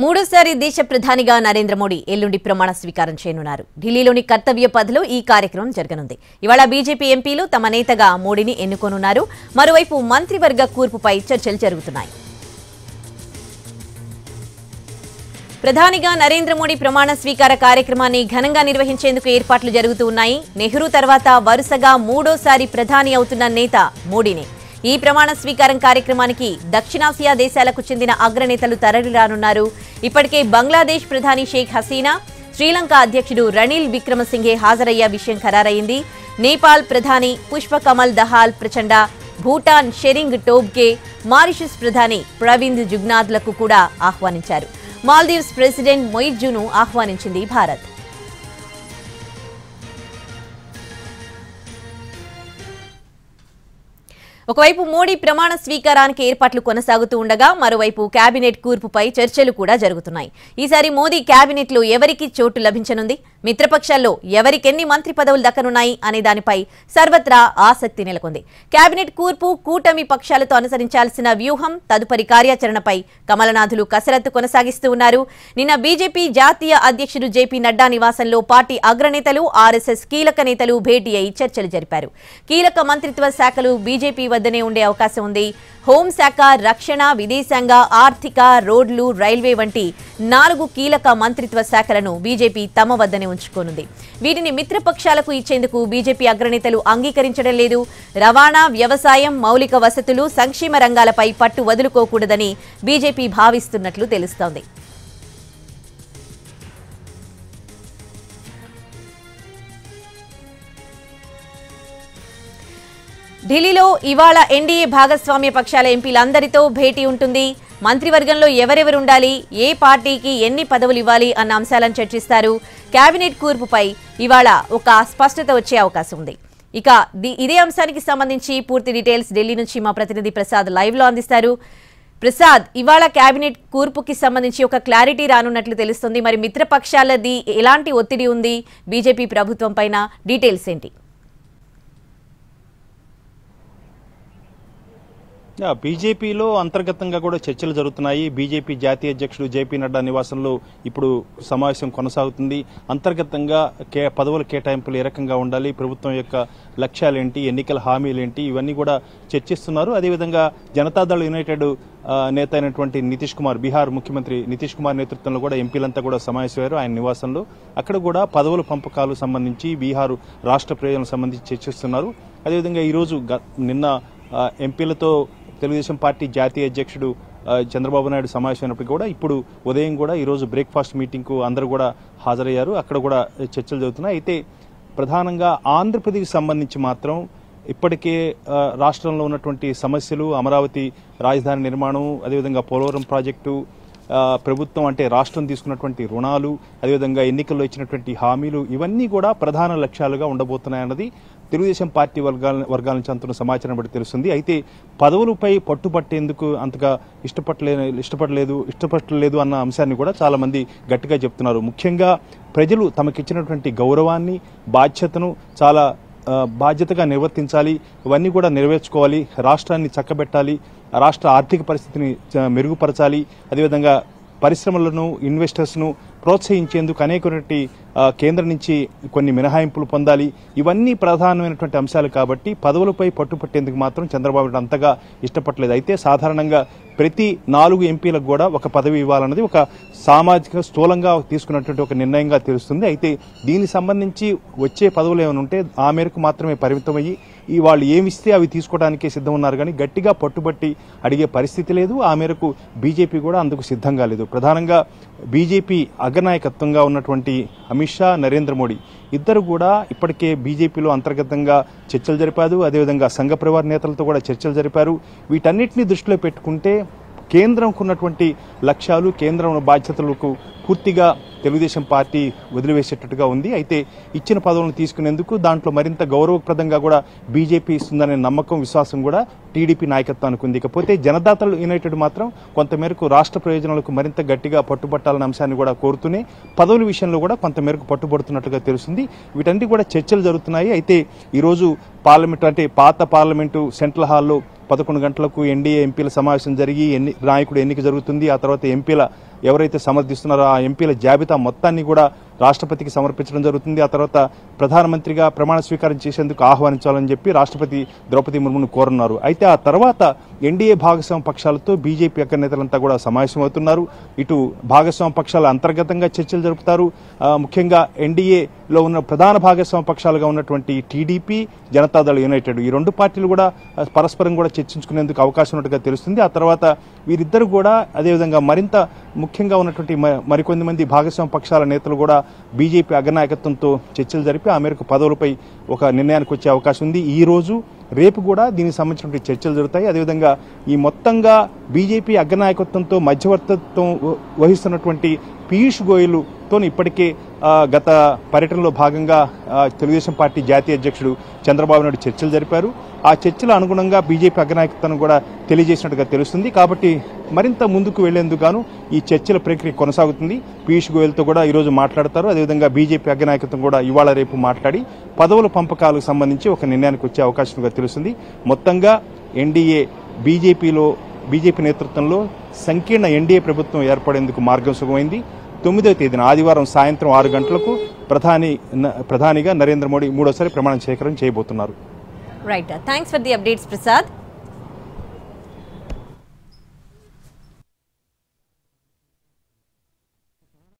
మూడోసారి దేశ ప్రధానిగా నరేంద్ర మోడీ ఎల్లుండి ప్రమాణ స్వీకారం చేయనున్నారు. ఢిల్లీలోని కర్తవ్య పథ్లో ఈ కార్యక్రమం జరగనుంది. ఇవాళ బీజేపీ ఎంపీలు తమ నేతగా మోడీని ఎన్నుకోనున్నారు. మరోవైపు మంత్రివర్గ కూర్పుపై చర్చలు జరుగుతున్నాయి. ప్రధానిగా నరేంద్ర మోడీ ప్రమాణ స్వీకార కార్యక్రమాన్ని ఘనంగా నిర్వహించేందుకు ఏర్పాట్లు జరుగుతూ ఉన్నాయి. నెహ్రూ తర్వాత వరుసగా మూడోసారి ప్రధాని అవుతున్న నేత మోడీనే. ఈ ప్రమాణ స్వీకారం కార్యక్రమానికి దక్షిణాసియా దేశాలకు చెందిన అగ్రనేతలు తరలిరానున్నారు. ఇప్పటికే బంగ్లాదేశ్ ప్రధాని షేక్ హసీనా, శ్రీలంక అధ్యక్షుడు రనిల్ విక్రమసింఘే హాజరయ్యే విషయం ఖరారైంది. నేపాల్ ప్రధాని పుష్పకమల్ దహాల్ ప్రచండ, భూటాన్ షెరింగ్ టోబ్గే, మారిషస్ ప్రధాని ప్రవింద్ జుగ్నాథ్లకు కూడా ఆహ్వానించారు. మాల్దీవ్స్ ప్రెసిడెంట్ మొయిజ్జును ఆహ్వానించింది భారత్. ఒకవైపు మోడీ ప్రమాణ స్వీకారానికి ఏర్పాట్లు కొనసాగుతూ ఉండగా మరోవైపు కేబినెట్ కూర్పుపై చర్చలు కూడా జరుగుతున్నాయి. ఈసారి మోదీ కేబినెట్ లో ఎవరికి చోటు లభించనుంది, మిత్రపక్షాల్లో ఎవరికెన్ని మంత్రి పదవులు దక్కనున్నాయి అనే దానిపై సర్వత్రా ఆసక్తి నెలకొంది. కేబినెట్ కూర్పు, కూటమి పక్షాలతో అనుసరించాల్సిన వ్యూహం, తదుపరి కార్యాచరణపై కమలనాథులు కసరత్తు కొనసాగిస్తూ ఉన్నారు. నిన్న బీజేపీ జాతీయ అధ్యక్షుడు జేపీ నడ్డా నివాసంలో పార్టీ అగ్రనేతలు, ఆర్ఎస్ఎస్ కీలక నేతలు భేటీ అయి చర్చలు జరిపారు. కీలక మంత్రిత్వ శాఖలు బీజేపీ వద్దనే ఉండే అవకాశం ఉంది. హోంశాఖ, రక్షణ, విదేశాంగ, ఆర్థిక, రోడ్లు, రైల్వే వంటి 4 కీలక మంత్రిత్వ శాఖలను బీజేపీ తమ వద్దనే ఉంచుకోనుంది. వీటిని మిత్రపక్షాలకు ఇచ్చేందుకు బీజేపీ అగ్రనేతలు అంగీకరించడం లేదు. రవాణా, వ్యవసాయం, మౌలిక వసతులు, సంక్షేమ రంగాలపై పట్టు వదులుకోకూడదని బీజేపీ భావిస్తున్నట్లు తెలుస్తోంది. ఢిల్లీలో ఇవాళ ఎన్డీఏ భాగస్వామ్య పక్షాల ఎంపీలందరితో భేటీ ఉంటుంది. మంత్రివర్గంలో ఎవరెవరు ఉండాలి, ఏ పార్టీకి ఎన్ని పదవులు ఇవ్వాలి అన్న అంశాలను చర్చిస్తారు. కేబినెట్ కూర్పుపై ఇవాళ ఒక స్పష్టత వచ్చే అవకాశం ఉంది. ఇక ఇదే అంశానికి సంబంధించి పూర్తి డీటెయిల్స్ ఢిల్లీ నుంచి మా ప్రతినిధి ప్రసాద్ లైవ్ లో అందిస్తారు. ప్రసాద్, ఇవాళ కేబినెట్ కూర్పుకి సంబంధించి ఒక క్లారిటీ రానున్నట్లు తెలుస్తుంది. మరి మిత్రపక్షాలది ఎలాంటి ఒత్తిడి ఉంది బీజేపీ ప్రభుత్వం పైన, డీటెయిల్స్ ఏంటి? బీజేపీలో అంతర్గతంగా కూడా చర్చలు జరుగుతున్నాయి. బీజేపీ జాతీయ అధ్యక్షుడు జేపీ నడ్డా నివాసంలో ఇప్పుడు సమావేశం కొనసాగుతుంది. అంతర్గతంగా పదవుల కేటాయింపులు ఏ రకంగా ఉండాలి, ప్రభుత్వం యొక్క లక్ష్యాలేంటి, ఎన్నికల హామీలేంటి, ఇవన్నీ కూడా చర్చిస్తున్నారు. అదేవిధంగా జనతాదళ్ యునైటెడ్ నేత అయినటువంటి నితీష్ కుమార్, బీహార్ ముఖ్యమంత్రి నితీష్ కుమార్ నేతృత్వంలో కూడా ఎంపీలంతా కూడా సమావేశమయ్యారు ఆయన నివాసంలో. అక్కడ కూడా పదవుల పంపకాలు సంబంధించి, బీహార్ రాష్ట్ర ప్రయోజనాలకు సంబంధించి చర్చిస్తున్నారు. అదేవిధంగా ఈరోజు నిన్న ఎంపీలతో తెలుగుదేశం పార్టీ జాతీయ అధ్యక్షుడు చంద్రబాబు నాయుడు సమావేశమైనప్పటికీ కూడా ఇప్పుడు ఉదయం కూడా ఈరోజు బ్రేక్ఫాస్ట్ మీటింగ్కు అందరూ కూడా హాజరయ్యారు. అక్కడ కూడా చర్చలు జరుగుతున్నాయి. అయితే ప్రధానంగా ఆంధ్రప్రదేశ్కి సంబంధించి మాత్రం ఇప్పటికే రాష్ట్రంలో ఉన్నటువంటి సమస్యలు, అమరావతి రాజధాని నిర్మాణం, అదేవిధంగా పోలవరం ప్రాజెక్టు, ప్రభుత్వం అంటే రాష్ట్రం తీసుకున్నటువంటి రుణాలు, అదేవిధంగా ఎన్నికల్లో ఇచ్చినటువంటి హామీలు, ఇవన్నీ కూడా ప్రధాన లక్ష్యాలుగా ఉండబోతున్నాయన్నది తెలుగుదేశం పార్టీ వర్గాల నుంచి అందుతున్న సమాచారం బట్టి తెలుస్తుంది. అయితే పదవులపై పట్టుపట్టేందుకు అంతగా ఇష్టపడలేదు అన్న అంశాన్ని కూడా చాలా మంది గట్టిగా చెప్తున్నారు. ముఖ్యంగా ప్రజలు తమకిచ్చినటువంటి గౌరవాన్ని, బాధ్యతను చాలా బాధ్యతగా నిర్వర్తించాలి, ఇవన్నీ కూడా నెరవేర్చుకోవాలి, రాష్ట్రాన్ని చక్కబెట్టాలి, రాష్ట్ర ఆర్థిక పరిస్థితిని మెరుగుపరచాలి, అదేవిధంగా పరిశ్రమలను, ఇన్వెస్టర్స్ను ప్రోత్సహించేందుకు అనేకటువంటి కేంద్రం నుంచి కొన్ని మినహాయింపులు పొందాలి. ఇవన్నీ ప్రధానమైనటువంటి అంశాలు కాబట్టి పదవులపై పట్టుపట్టేందుకు మాత్రం చంద్రబాబు నాయుడు అంతగా ఇష్టపడలేదు. అయితే సాధారణంగా ప్రతి 4 ఎంపీలకు కూడా ఒక పదవి ఇవ్వాలన్నది ఒక సామాజిక స్థూలంగా తీసుకున్నటువంటి ఒక నిర్ణయంగా తెలుస్తుంది. అయితే దీనికి సంబంధించి వచ్చే పదవులు ఏమైనా ఉంటే ఆ మేరకు మాత్రమే పరిమితమయ్యి వాళ్ళు ఏమిస్తే అవి తీసుకోవడానికే సిద్ధం ఉన్నారు, కానీ గట్టిగా పట్టుబట్టి అడిగే పరిస్థితి లేదు. ఆ మేరకు బీజేపీ కూడా అందుకు సిద్ధంగా లేదు. ప్రధానంగా బీజేపీ అగ్రనాయకత్వంగా ఉన్నటువంటి అమిత్ షా, నరేంద్ర మోడీ ఇద్దరు కూడా ఇప్పటికే బీజేపీలో అంతర్గతంగా చర్చలు జరిపారు. అదేవిధంగా సంఘ పరివార నేతలతో కూడా చర్చలు జరిపారు. వీటన్నిటిని దృష్టిలో పెట్టుకుంటే కేంద్రంకు ఉన్నటువంటి లక్ష్యాలు, కేంద్రం బాధ్యతలకు పూర్తిగా తెలుగుదేశం పార్టీ వదిలివేసేటట్టుగా ఉంది. అయితే ఇచ్చిన పదవులను తీసుకునేందుకు దాంట్లో మరింత గౌరవప్రదంగా కూడా బీజేపీ ఇస్తుందనే నమ్మకం, విశ్వాసం కూడా టీడీపీ నాయకత్వానికి ఉంది. ఇకపోతే జనతాదళ్ యునైటెడ్ మాత్రం కొంతమేరకు రాష్ట్ర ప్రయోజనాలకు మరింత గట్టిగా పట్టుబట్టాలన్న అంశాన్ని కూడా కోరుతూనే పదవుల విషయంలో కూడా కొంతమేరకు పట్టుబడుతున్నట్టుగా తెలుస్తుంది. వీటన్నిటి కూడా చర్చలు జరుగుతున్నాయి. అయితే ఈరోజు పార్లమెంటు అంటే పాత పార్లమెంటు సెంట్రల్ హాల్లో 11 గంటలకు ఎన్డీఏ ఎంపీల సమావేశం జరిగి నాయకుడు ఎన్నిక జరుగుతుంది. ఆ తర్వాత ఎంపీల ఎవరైతే సమర్థిస్తున్నారో ఆ ఎంపీల జాబితా మొత్తాన్ని కూడా రాష్ట్రపతికి సమర్పించడం జరుగుతుంది. ఆ తర్వాత ప్రధానమంత్రిగా ప్రమాణ స్వీకారం చేసేందుకు ఆహ్వానించాలని చెప్పి రాష్ట్రపతి ద్రౌపది ముర్మును కోరున్నారు. అయితే ఆ తర్వాత ఎన్డీఏ భాగస్వామ్య పక్షాలతో బీజేపీ అగ్రనేతలంతా కూడా సమావేశమవుతున్నారు. ఇటు భాగస్వామ్య పక్షాల అంతర్గతంగా చర్చలు జరుపుతారు. ముఖ్యంగా ఎన్డీఏలో ఉన్న ప్రధాన భాగస్వామ్య పక్షాలుగా ఉన్నటువంటి టీడీపీ, జనతాదళ్ యునైటెడ్ ఈ రెండు పార్టీలు కూడా పరస్పరం కూడా చర్చించుకునేందుకు అవకాశం ఉన్నట్టుగా తెలుస్తుంది. ఆ తర్వాత వీరిద్దరు కూడా అదేవిధంగా మరింత ముఖ్యంగా ఉన్నటువంటి మరికొంది మంది భాగస్వామ్య పక్షాల నేతలు కూడా బీజేపీ అగ్రనాయకత్వంతో చర్చలు జరిపి ఆ మేరకు పదవులపై ఒక నిర్ణయానికి వచ్చే అవకాశం ఉంది. ఈ రోజు రేపు కూడా దీనికి సంబంధించినటువంటి చర్చలు జరుగుతాయి. అదేవిధంగా ఈ మొత్తంగా బీజేపీ అగ్రనాయకత్వంతో మధ్యవర్తిత్వం వహిస్తున్నటువంటి పీయూష్ గోయల్తో ఇప్పటికే గత పర్యటనలో భాగంగా తెలుగుదేశం పార్టీ జాతీయ అధ్యక్షుడు చంద్రబాబు నాయుడు చర్చలు జరిపారు. ఆ చర్చల అనుగుణంగా బీజేపీ అగ్రనాయకత్వం కూడా తెలియజేసినట్టుగా తెలుస్తుంది. కాబట్టి మరింత ముందుకు వెళ్లేందుకు గాను ఈ చర్చల ప్రక్రియ కొనసాగుతుంది. పీయూష్ గోయల్తో కూడా ఈరోజు మాట్లాడతారు. అదేవిధంగా బీజేపీ అగ్రనాయకత్వం కూడా ఇవాళ రేపు మాట్లాడి పదవుల పంపకాలకు సంబంధించి ఒక నిర్ణయానికి వచ్చే అవకాశంగా తెలుస్తుంది. మొత్తంగా ఎన్డీఏ బీజేపీ నేతృత్వంలో సంకీర్ణ ఎన్డీఏ ప్రభుత్వం ఏర్పడేందుకు మార్గం సుగమైంది. 9వ తేదీన ఆదివారం సాయంత్రం 6 గంటలకు ప్రధానిగా నరేంద్ర మోడీ మూడోసారి ప్రమాణ స్వీకారం చేయబోతున్నారు. Right, thanks for the updates Prasad.